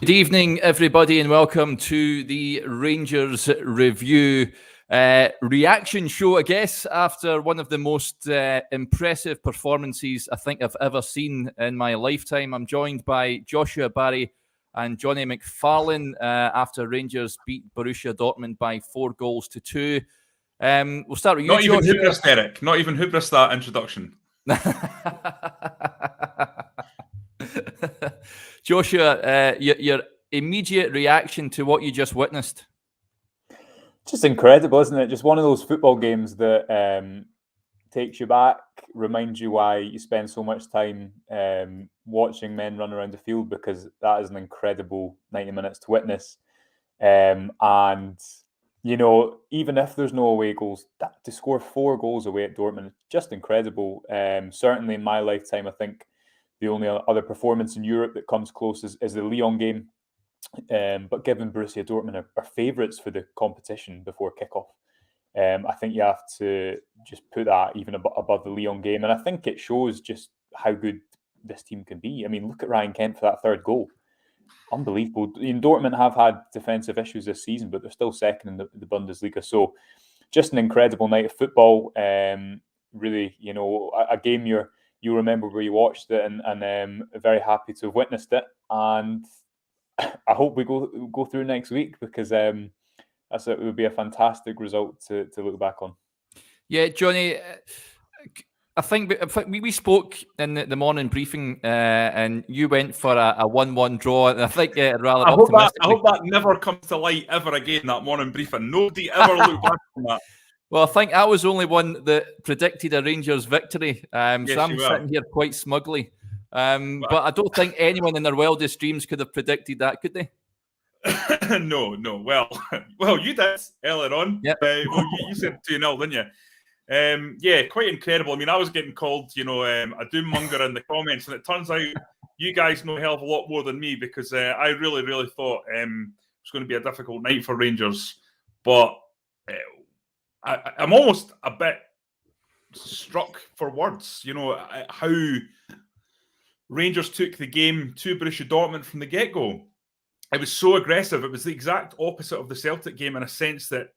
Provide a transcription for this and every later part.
Good evening, everybody, and welcome to the Rangers Review reaction show, I guess, after one of the most impressive performances I think I've ever seen in my lifetime. I'm joined by Joshua Barrie and Jonny McFarlane after Rangers beat Borussia Dortmund by 4-2. We'll start with you, Not even Joshua. hubris, Derek. Not even hubris, that introduction. Joshua, your immediate reaction to what you just witnessed? Just incredible, isn't it? Just one of those football games that takes you back, reminds you why you spend so much time watching men run around the field, because that is an incredible 90 minutes to witness. And, you know, even if there's no away goals, to score 4 goals away at Dortmund is just incredible. Certainly in my lifetime, I think the only other performance in Europe that comes close is the Lyon game. But given Borussia Dortmund are favourites for the competition before kickoff, I think you have to just put that even above the Lyon game. And I think it shows just how good this team can be. I mean, look at Ryan Kent for that third goal. Unbelievable. Dortmund have had defensive issues this season, but they're still second in the Bundesliga. So just an incredible night of football. Really, you know, a game you remember where you watched it, and very happy to have witnessed it. And I hope we go through next week, because it would be a fantastic result to look back on. Yeah, Jonny, I think we spoke in the morning briefing, and you went for a 1-1 draw, and I think rather optimistic. I hope that never comes to light ever again, that morning briefing. Nobody ever looked back on that. Well, I think I was the only one that predicted a Rangers victory, Yes, so I'm sitting here quite smugly. But I don't think anyone in their wildest dreams could have predicted that, could they? No. Well, you did earlier on. Yep. You said 2-0, didn't you? Yeah, quite incredible. I mean, I was getting called, a doom monger in the comments, and it turns out you guys know a hell of a lot more than me, because I really, really thought it was going to be a difficult night for Rangers. But I'm almost a bit struck for words, how Rangers took the game to Borussia Dortmund from the get-go. It was so aggressive. It was the exact opposite of the Celtic game, in a sense that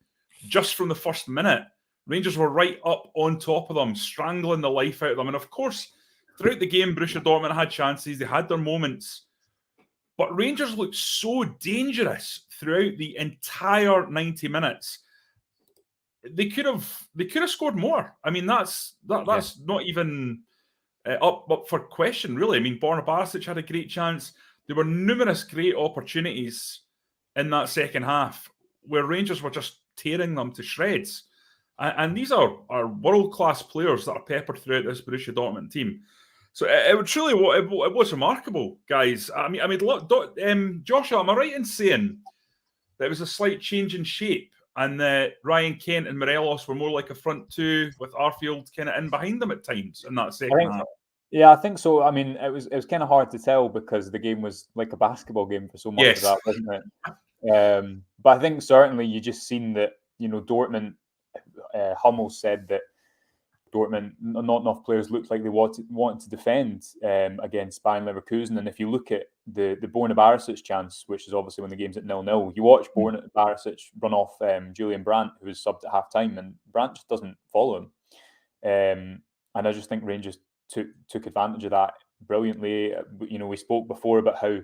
just from the first minute, Rangers were right up on top of them, strangling the life out of them. And of course, throughout the game, Borussia Dortmund had chances. They had their moments. But Rangers looked so dangerous throughout the entire 90 minutes. They could have scored more. I mean, that's not even up for question, really. I mean, Borna Barisic had a great chance. There were numerous great opportunities in that second half where Rangers were just tearing them to shreds. And these are world-class players that are peppered throughout this Borussia Dortmund team. So it was remarkable, guys. I mean, Joshua, am I right in saying there was a slight change in shape, and Ryan Kent and Morelos were more like a front two, with Arfield kind of in behind them at times in that second half? Yeah, I think so. I mean, it was kind of hard to tell, because the game was like a basketball game for so much of that, wasn't it? But I think certainly you just seen that, Dortmund, Hummels said that Dortmund, not enough players looked like they wanted to defend against Bayern Leverkusen. And if you look at the Borna Barisic chance, which is obviously when the game's at 0-0, you watch Borna Barisic run off Julian Brandt, who was subbed at half-time, and Brandt just doesn't follow him. And I just think Rangers took advantage of that brilliantly. We spoke before about how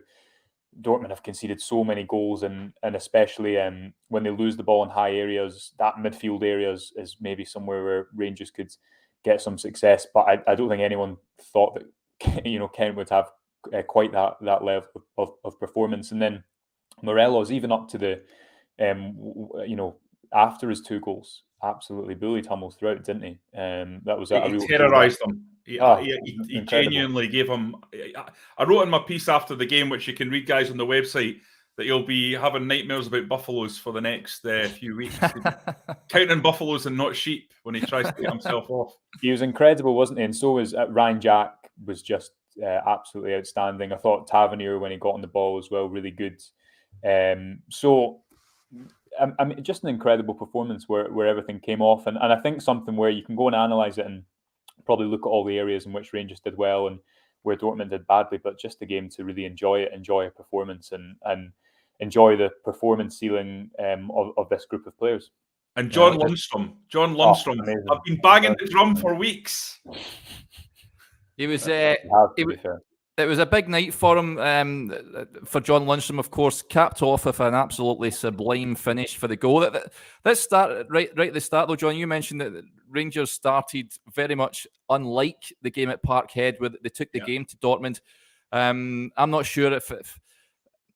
Dortmund have conceded so many goals, and especially when they lose the ball in high areas, that midfield areas is maybe somewhere where Rangers could get some success. But I don't think anyone thought that Kent would have quite that level of performance. And then Morelos, even up to the after his 2 goals, absolutely bullied Hummels throughout, didn't he? That was he terrorised them. He genuinely gave him. I wrote in my piece after the game, which you can read, guys, on the website, that you'll be having nightmares about buffaloes for the next few weeks. Counting buffaloes and not sheep when he tries to get himself off. He was incredible, wasn't he? And so was Ryan Jack, was just absolutely outstanding. I thought Tavernier, when he got on the ball as well, really good. So I mean, just an incredible performance where everything came off. And I think something where you can go and analyse it and probably look at all the areas in which Rangers did well. And where Dortmund did badly, but just a game to really enjoy it, enjoy a performance, and enjoy the performance ceiling of this group of players. And John Lundstrom. I've been banging the drum for weeks. He was. It was a big night for him, for John Lundstrom, of course, capped off with an absolutely sublime finish for the goal. Let's start right at the start, though, John. You mentioned that Rangers started very much unlike the game at Parkhead, where they took the game to Dortmund. I'm not sure the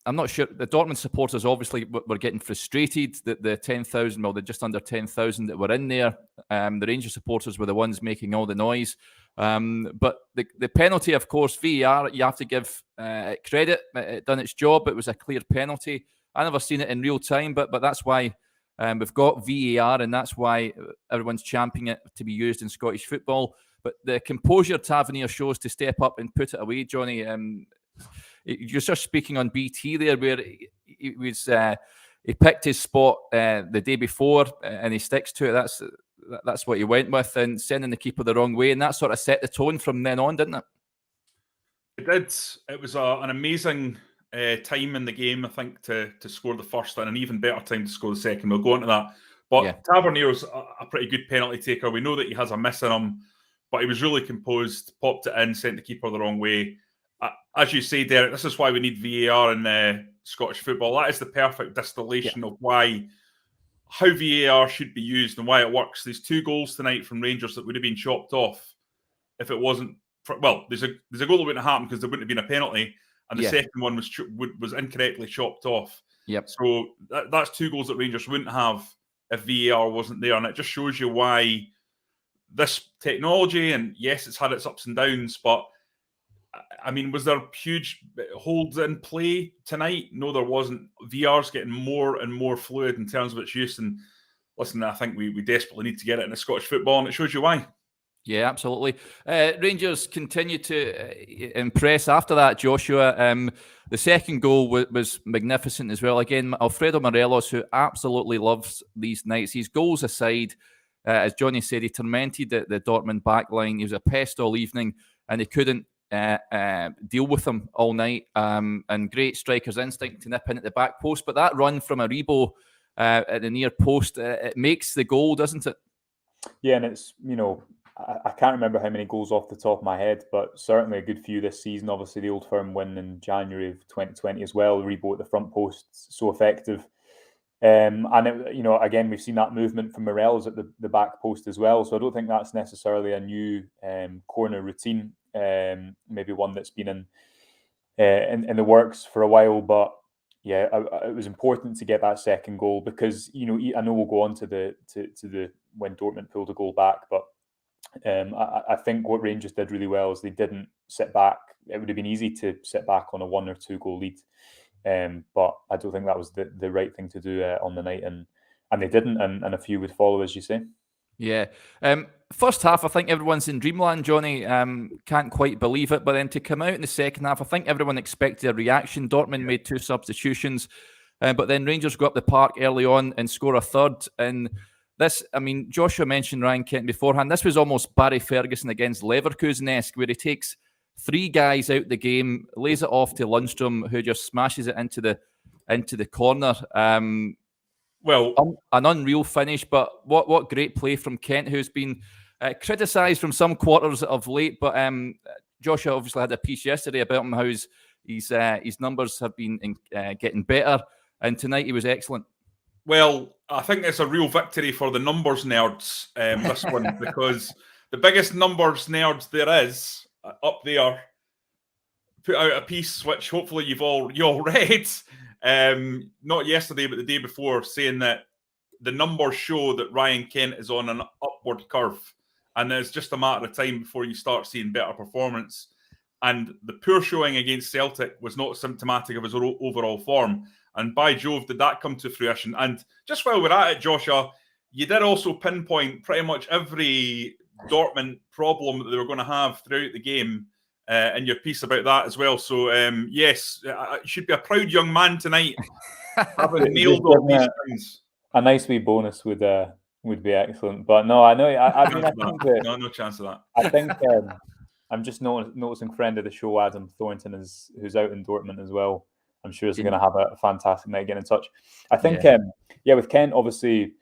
Dortmund supporters obviously were getting frustrated that the 10,000, well, they're just under 10,000 that were in there. The Rangers supporters were the ones making all the noise. But the penalty, of course, VAR, you have to give it credit. It done its job. It was a clear penalty. I never seen it in real time, but that's why we've got VAR, and that's why everyone's championing it to be used in Scottish football. But the composure Tavernier shows to step up and put it away, Johnny. You're just speaking on BT there, where he picked his spot the day before, and he sticks to it. That's what he went with, and sending the keeper the wrong way, and that sort of set the tone from then on, didn't it? It did. It was an amazing time in the game, I think, to score the first, and an even better time to score the second. We'll go on to that. But Tavernier's a pretty good penalty taker. We know that he has a miss in him, but he was really composed, popped it in, sent the keeper the wrong way. As you say, Derek, this is why we need VAR in Scottish football. That is the perfect distillation of how VAR should be used and why it works. There's 2 goals tonight from Rangers that would have been chopped off if it wasn't. There's a goal that wouldn't have happened because there wouldn't have been a penalty, and the second one was incorrectly chopped off. Yep. So that's 2 goals that Rangers wouldn't have if VAR wasn't there, and it just shows you why this technology, and yes, it's had its ups and downs, but I mean, was there huge holds in play tonight? No, there wasn't. VR's getting more and more fluid in terms of its use. And listen, I think we desperately need to get it into Scottish football, and it shows you why. Yeah, absolutely. Rangers continue to impress after that, Joshua. The second goal was magnificent as well. Again, Alfredo Morelos, who absolutely loves these nights. His goals aside, as Johnny said, he tormented the Dortmund backline. He was a pest all evening, and he couldn't deal with them all night, and great striker's instinct to nip in at the back post. But that run from Aribo at the near post, it makes the goal, doesn't it? Yeah, and it's, I can't remember how many goals off the top of my head, but certainly a good few this season. Obviously, the Old Firm win in January of 2020 as well. Aribo at the front post, so effective. And it, again, we've seen that movement from Morelos at the back post as well. So I don't think that's necessarily a new corner routine. Maybe one that's been in the works for a while, but yeah, it was important to get that second goal because I know we'll go on to the when Dortmund pulled a goal back, but I think what Rangers did really well is they didn't sit back. It would have been easy to sit back on a 1 or 2 goal lead, but I don't think that was the right thing to do on the night, and they didn't, and a few would follow, as you say. Yeah. First half, I think everyone's in dreamland, Johnny. Can't quite believe it. But then to come out in the second half, I think everyone expected a reaction. Dortmund made 2 substitutions. But then Rangers go up the park early on and score a third. And this, I mean, Joshua mentioned Ryan Kent beforehand. This was almost Barry Ferguson against Leverkusen-esque, where he takes 3 guys out the game, lays it off to Lundstrom, who just smashes it into the corner. Well, an unreal finish, but what great play from Kent, who's been criticised from some quarters of late. But Joshua obviously had a piece yesterday about him, how his numbers have been getting better, and tonight he was excellent. Well, I think it's a real victory for the numbers nerds, this one, because the biggest numbers nerds there is up there put out a piece which hopefully you all read. Not yesterday, but the day before, saying that the numbers show that Ryan Kent is on an upward curve, and it's just a matter of time before you start seeing better performance. And the poor showing against Celtic was not symptomatic of his overall form. And by Jove, did that come to fruition? And just while we're at it, Joshua, you did also pinpoint pretty much every Dortmund problem that they were going to have throughout the game in your piece about that as well. So, yes, you should be a proud young man tonight, having nailed all these things. A nice wee bonus would be excellent. But no, I know. I mean, I think no chance of that. I I'm just noticing friend of the show, Adam Thornton, who's out in Dortmund as well. I'm sure he's going to have a fantastic night. Get in touch. I think, with Kent, obviously,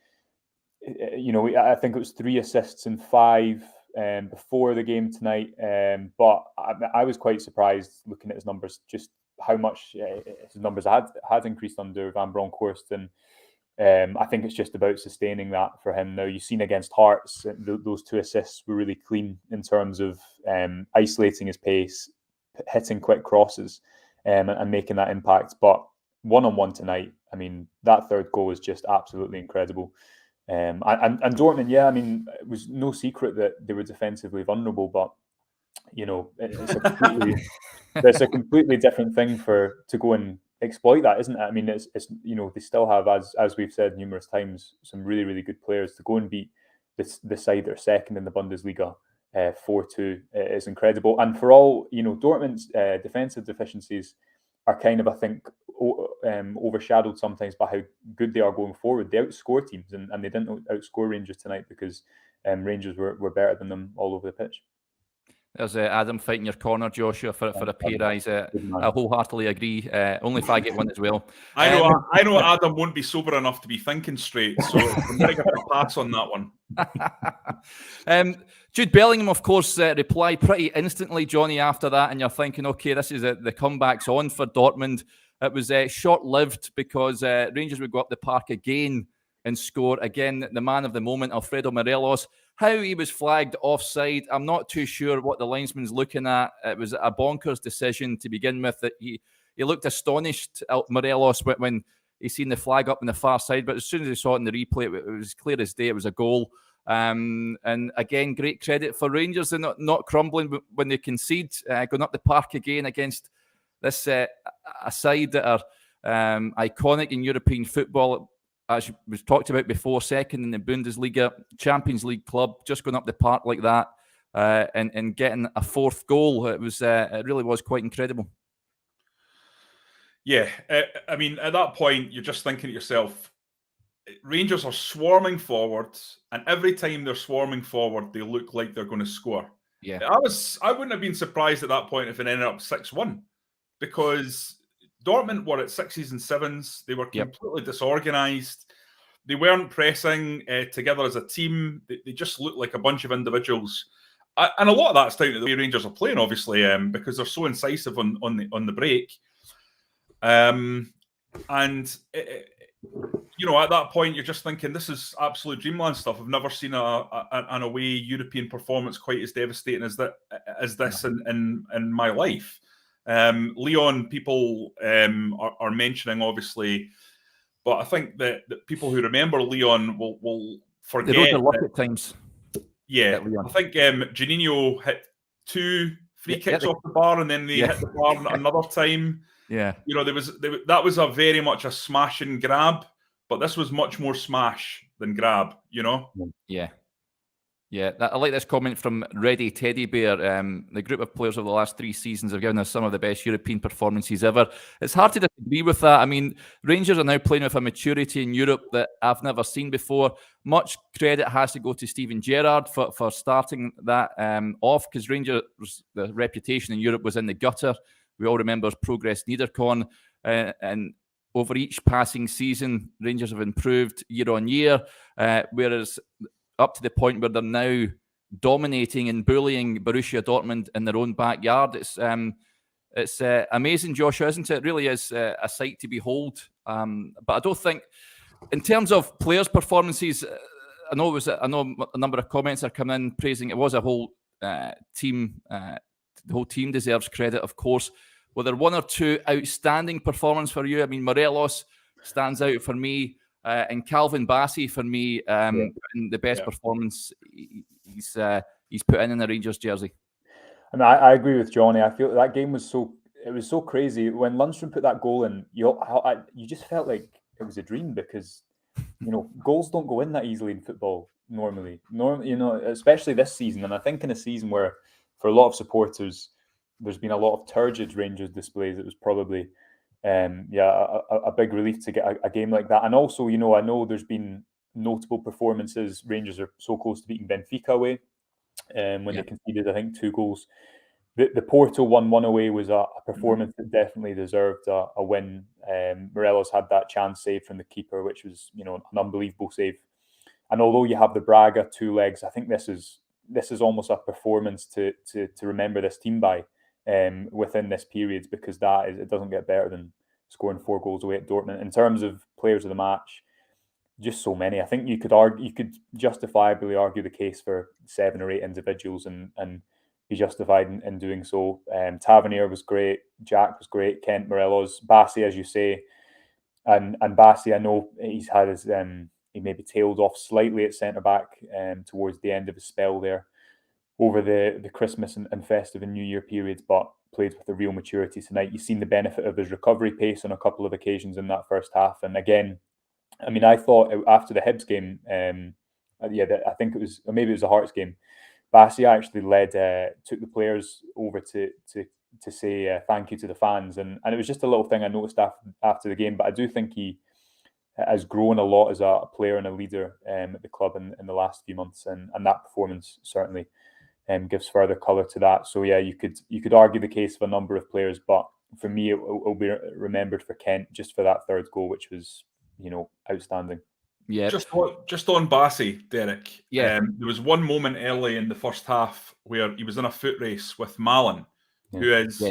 I think it was 3 assists and 5 before the game tonight. But I was quite surprised looking at his numbers, just how much his numbers had increased under Van Bronckhorst. And I think it's just about sustaining that for him now. You've seen against Hearts, those 2 assists were really clean in terms of isolating his pace, hitting quick crosses, and making that impact. But one-on-one tonight, I mean, that third goal is just absolutely incredible. And Dortmund, it was no secret that they were defensively vulnerable, but it's a completely different thing to go and exploit that, isn't it? I mean, it's they still have, as we've said numerous times, some really, really good players. To go and beat the side that are second in the Bundesliga 4-2 is incredible. And for all Dortmund's defensive deficiencies are kind of, I think, overshadowed sometimes by how good they are going forward. They outscore teams, and they didn't outscore Rangers tonight because Rangers were better than them all over the pitch. There's Adam fighting your corner, Joshua, for a pay rise. I wholeheartedly agree. Only if I get one as well. I know Adam won't be sober enough to be thinking straight, so I'm going to give a pass on that one. Jude Bellingham, of course, replied pretty instantly, Johnny, after that, and you're thinking, okay, this is the comeback's on for Dortmund. It was short-lived because Rangers would go up the park again and score again. The man of the moment, Alfredo Morelos. How he was flagged offside, I'm not too sure what the linesman's looking at. It was a bonkers decision to begin with. That he looked astonished, Morelos, when he seen the flag up on the far side. But as soon as he saw it in the replay, it was clear as day it was a goal. And again, great credit for Rangers and not crumbling when they concede, going up the park again against this a side that are iconic in European football. As was talked about before, second in the Bundesliga, Champions League club, just going up the park like that and getting a 4th goal. It really was quite incredible. Yeah, I mean, at that point, you're just thinking to yourself, Rangers are swarming forward, and every time they're swarming forward, they look like they're going to score. Yeah, I wouldn't have been surprised at that point if it ended up 6-1, because Dortmund were at 6s and 7s. They were completely disorganised. They weren't pressing together as a team. They just looked like a bunch of individuals. And a lot of that's down to the way Rangers are playing, obviously, because they're so incisive on the break. At that point, you're just thinking, this is absolute dreamland stuff. I've never seen an away European performance quite as devastating as this in my life. Lyon, people are mentioning, obviously, but I think that people who remember Lyon will forget. They wrote their luck at times. Yeah, I think Juninho hit 2 free kicks off the bar, and then they hit the bar another time. Yeah, that was a very much a smash and grab, but this was much more smash than grab. Yeah, I like this comment from Reddy Teddy Bear. The group of players over the last 3 seasons have given us some of the best European performances ever. It's hard to disagree with that. I mean, Rangers are now playing with a maturity in Europe that I've never seen before. Much credit has to go to Steven Gerrard for starting that off, because Rangers, the reputation in Europe was in the gutter. We all remember Progress Niederkorn, and over each passing season, Rangers have improved year on year, whereas up to the point where they're now dominating and bullying Borussia Dortmund in their own backyard. It's amazing, Joshua, isn't it? It really is a sight to behold. But I don't think, in terms of players' performances, I know a number of comments are coming in praising it. Was a whole team. The whole team deserves credit, of course. Were there 1 or 2 outstanding performances for you? I mean, Morelos stands out for me. And Calvin Bassey, for me, the best performance he's put in the Rangers jersey. I mean, I agree with Johnny. I feel that game was so crazy. When Lundstrom put that goal in, you just felt like it was a dream, because goals don't go in that easily in football normally. Especially this season. And I think in a season where, for a lot of supporters, there's been a lot of turgid Rangers displays, it was probably a big relief to get a game like that. And also, I know there's been notable performances. Rangers are so close to beating Benfica away when they conceded, I think, 2 goals the Porto 1-1 away was a performance that definitely deserved a win. Morelos had that chance saved from the keeper, which was, an unbelievable save. And although you have the Braga 2 legs, I think this is almost a performance to remember this team by within this period, because it doesn't get better than scoring 4 goals away at Dortmund. In terms of players of the match, just so many. I think you could justifiably argue the case for 7 or 8 individuals and be justified in doing so. Tavernier was great, Jack was great, Kent, Morelos, Bassi, as you say, and Bassi, I know he's had his he maybe tailed off slightly at centre back towards the end of his spell there over the Christmas and festive and New Year periods, but played with a real maturity tonight. You've seen the benefit of his recovery pace on a couple of occasions in that first half, and again, I mean, I thought after the Hibs game, I think it was, or maybe it was the Hearts game, Bassi actually took the players over to say thank you to the fans, and it was just a little thing I noticed after the game. But I do think he has grown a lot as a player and a leader at the club in the last few months, and that performance certainly gives further colour to that. So yeah, you could argue the case of a number of players, but for me, it will be remembered for Kent just for that third goal, which was outstanding. Yeah. Just on Bassi, Derek. Yeah. There was one moment early in the first half where he was in a foot race with Malin, who is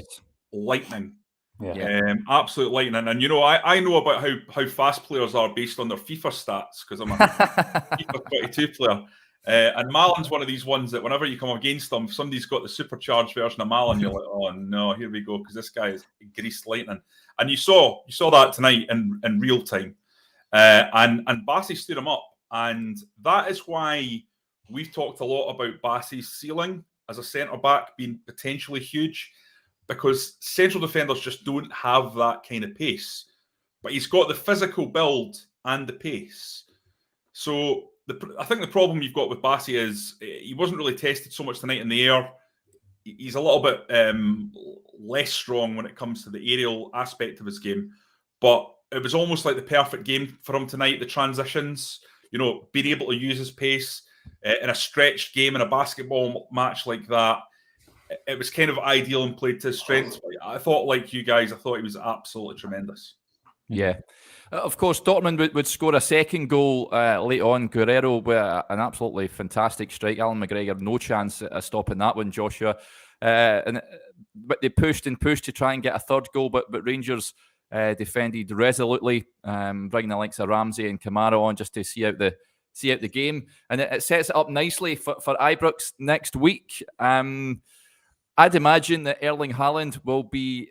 lightning. Yeah. Absolute lightning. And I know about how fast players are based on their FIFA stats, because I'm a FIFA 22 player. And Malin's one of these ones that whenever you come against them, if somebody's got the supercharged version of Malin, you're like, oh no, here we go, because this guy is greased lightning. And you saw that tonight in real time. And Bassi stood him up, and that is why we've talked a lot about Bassi's ceiling as a centre back being potentially huge, because central defenders just don't have that kind of pace, but he's got the physical build and the pace. So I think the problem you've got with Bassi is he wasn't really tested so much tonight in the air. He's a little bit less strong when it comes to the aerial aspect of his game, but it was almost like the perfect game for him tonight. The transitions, being able to use his pace in a stretched game, in a basketball match like that, it was kind of ideal and played to his strengths. I thought, like you guys, I thought he was absolutely tremendous. Yeah. Of course, Dortmund would score a second goal late on. Guerrero with an absolutely fantastic strike. Alan McGregor, no chance of stopping that one, Joshua. But they pushed to try and get a third goal, but Rangers defended resolutely, bringing the likes of Ramsey and Kamara on just to see out the game, and it sets it up nicely for Ibrox next week. I'd imagine that Erling Haaland will be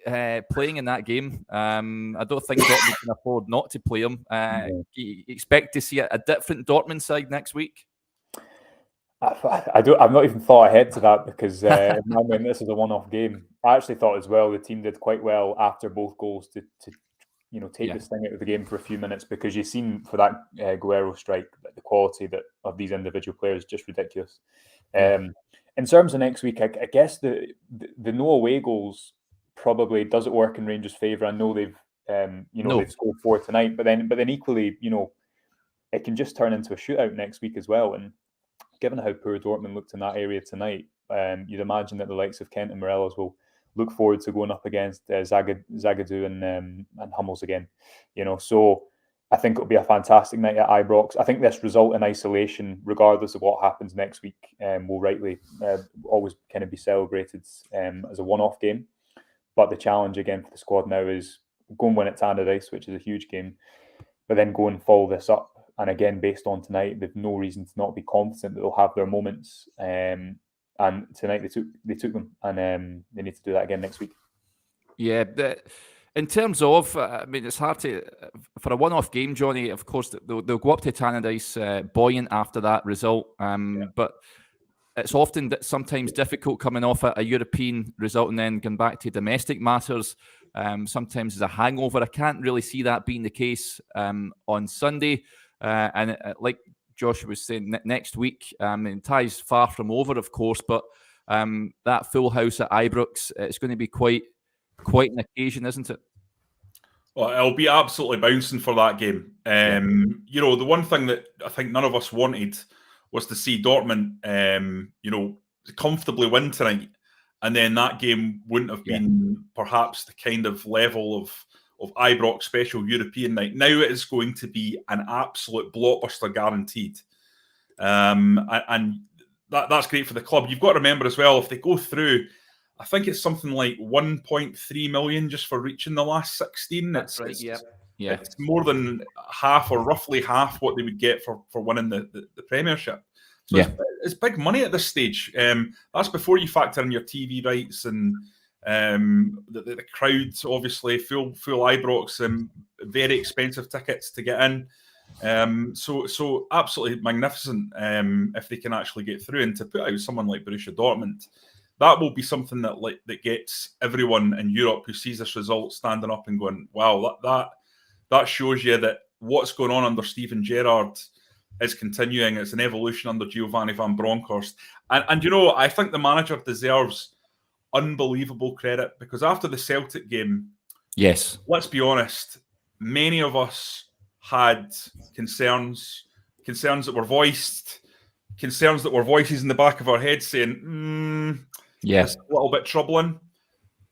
playing in that game. I don't think Dortmund can afford not to play him. You expect to see a different Dortmund side next week? I've not even thought ahead to that, because in my mind, this is a one-off game. I actually thought as well the team did quite well after both goals to take this thing out of the game for a few minutes, because you've seen for that Guerrero strike, the quality of these individual players is just ridiculous. In terms of next week, I guess the no away goals probably doesn't work in Rangers' favour. I know they've they've scored 4 tonight, but then equally, it can just turn into a shootout next week as well. And given how poor Dortmund looked in that area tonight, you'd imagine that the likes of Kent and Morelos will look forward to going up against Zagadou and Hummels again. So I think it'll be a fantastic night at Ibrox. I think this result in isolation, regardless of what happens next week, will rightly always kind of be celebrated as a one-off game. But the challenge again for the squad now is go and win at Tannadice, which is a huge game, but then go and follow this up. And again, based on tonight, they've no reason to not be confident that they'll have their moments. And tonight they took them, and they need to do that again next week. Yeah, in terms of, it's hard to for a one-off game, Johnny. Of course, they'll go up to Tannadice buoyant after that result, but it's often sometimes difficult coming off a European result and then going back to domestic matters. Sometimes there's a hangover. I can't really see that being the case on Sunday. And like Joshua was saying, next week, ties far from over, of course, but that full house at Ibrox, it's going to be quite an occasion, isn't it? Well, it'll be absolutely bouncing for that game. The one thing that I think none of us wanted was to see Dortmund, comfortably win tonight. and then that game wouldn't have been perhaps the kind of level of Ibrox special European night. Now it is going to be an absolute blockbuster guaranteed. And that's great for the club. You've got to remember as well, if they go through, I think it's something like 1.3 million just for reaching the last 16. That's right, It's more than half, or roughly half, what they would get for winning the Premiership. So it's big money at this stage. That's before you factor in your TV rights and the crowds, obviously, full Ibrox, very expensive tickets to get in. So absolutely magnificent if they can actually get through. And to put out someone like Borussia Dortmund, that will be something that gets everyone in Europe who sees this result standing up and going, wow, that shows you that what's going on under Steven Gerrard is continuing. It's an evolution under Giovanni van Bronckhorst. And you know, I think the manager deserves unbelievable credit, because after the Celtic game, let's be honest, many of us had concerns that were voiced, concerns that were voices in the back of our head saying, it's a little bit troubling.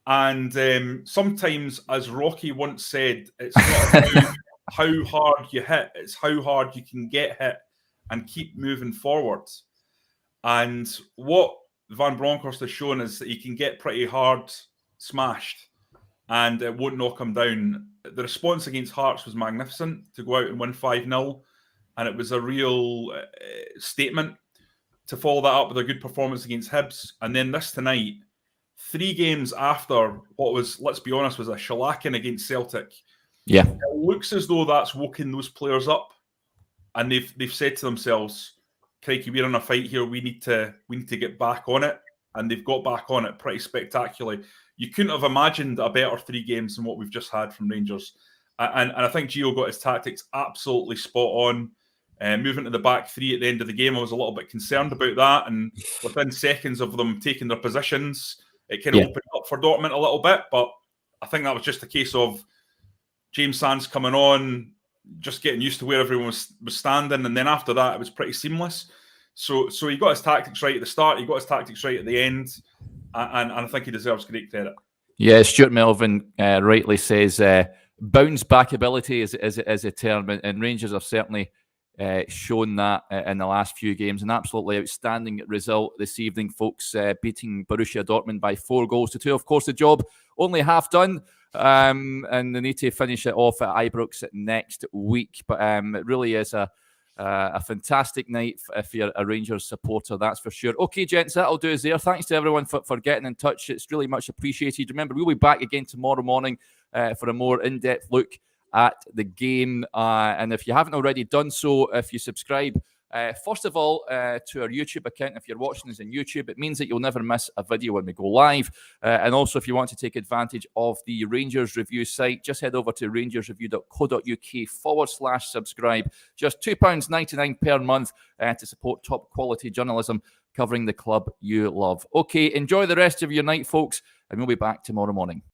And sometimes, as Rocky once said, it's not about how hard you hit, it's how hard you can get hit and keep moving forward. And what Van Bronckhorst has shown is that he can get pretty hard smashed and it won't knock him down. The response against Hearts was magnificent, to go out and win 5-0. And it was a real statement to follow that up with a good performance against Hibs. And then this tonight, 3 games after what was, let's be honest, was a shellacking against Celtic. It looks as though that's woken those players up, and they've said to themselves, crikey, we're in a fight here. We need to get back on it. And they've got back on it pretty spectacularly. You couldn't have imagined a better 3 games than what we've just had from Rangers. And I think Gio got his tactics absolutely spot on. Moving to the back 3 at the end of the game, I was a little bit concerned about that. And within seconds of them taking their positions, it kind of opened up for Dortmund a little bit. But I think that was just a case of James Sands coming on, just getting used to where everyone was standing. And then after that, it was pretty seamless. So he got his tactics right at the start. He got his tactics right at the end. And I think he deserves great credit. Yeah, Stuart Melvin rightly says bounce back ability is a term. And Rangers have certainly shown that in the last few games. An absolutely outstanding result this evening, folks, beating Borussia Dortmund by 4-2. Of course, the job only half done. And they need to finish it off at Ibrox next week. But it really is a fantastic night if you're a Rangers supporter, that's for sure. Okay, gents, that'll do us there. Thanks to everyone for getting in touch. It's really much appreciated. Remember, we'll be back again tomorrow morning for a more in-depth look at the game. And if you haven't already done so, if you subscribe, first of all, to our YouTube account, if you're watching us on YouTube, it means that you'll never miss a video when we go live. And also, if you want to take advantage of the Rangers Review site, just head over to rangersreview.co.uk/subscribe. Just £2.99 per month to support top quality journalism covering the club you love. Okay, enjoy the rest of your night, folks, and we'll be back tomorrow morning.